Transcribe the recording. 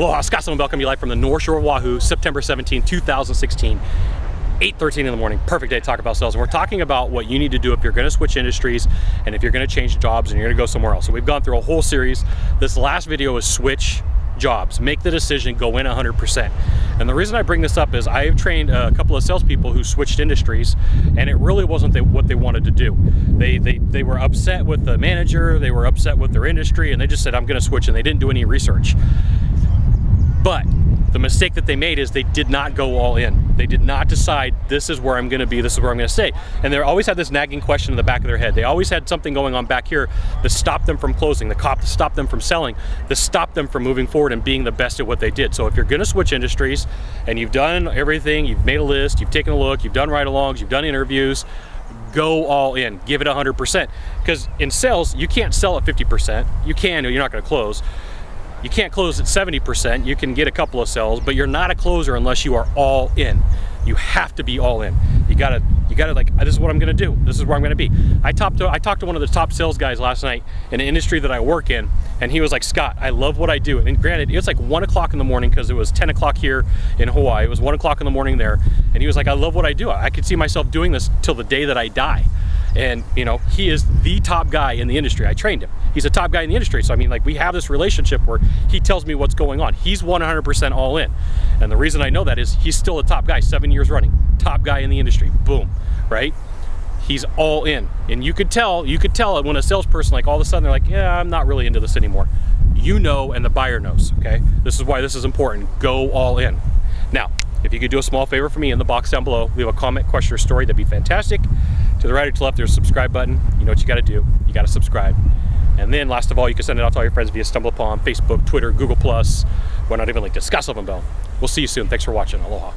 Aloha, Scott Sylvan Bell coming to you live from the North Shore of Oahu, September 17, 2016. 8:13 in the morning, perfect day to talk about sales. And we're talking about what you need to do if you're going to switch industries and if you're going to change jobs and you're going to go somewhere else. So we've gone through a whole series. This last video is switch jobs, make the decision, go in 100%. And the reason I bring this up is I've trained a couple of salespeople who switched industries, and it really wasn't what they wanted to do. They were upset with the manager, they were upset with their industry, and they just said, I'm going to switch, and they didn't do any research. But the mistake that they made is they did not go all in. They did not decide, this is where I'm going to be, this is where I'm going to stay. And they always had this nagging question in the back of their head. They always had something going on back here that stopped them from closing, that stopped them from selling, that stopped them from moving forward and being the best at what they did. So if you're going to switch industries and you've done everything, you've made a list, you've taken a look, you've done ride-alongs, you've done interviews, go all in, give it 100%. Because in sales, you can't sell at 50%. You can, or you're not going to close. You can't close at 70%. You can get a couple of sales, but you're not a closer unless you are all in. You have to be all in. You gotta like, this is what I'm gonna do. This is where I'm gonna be. I talked to one of the top sales guys last night in an industry that I work in, and he was like, Scott, I love what I do. And granted, it was like 1 o'clock in the morning because it was 10 o'clock here in Hawaii. It was 1 o'clock in the morning there. And he was like, I love what I do. I could see myself doing this till the day that I die. And you know, he is the top guy in the industry. I trained him. He's a top guy in the industry. So I mean, like, we have this relationship where he tells me what's going on. He's 100% all in. And the reason I know that is he's still a top guy, 7 years running, top guy in the industry. Boom, right? He's all in. And you could tell it when a salesperson, like, all of a sudden they're like, yeah, I'm not really into this anymore. You know, and the buyer knows, okay? This is why this is important. Go all in. Now, if you could do a small favor for me in the box down below, leave a comment, question, or story, that'd be fantastic. To the right or to the left, there's a subscribe button. You know what you gotta do. You gotta subscribe. And then last of all, you can send it out to all your friends via StumbleUpon, Facebook, Twitter, Google+. We're not even linked to Scott Sylvan Bell. We'll see you soon. Thanks for watching. Aloha.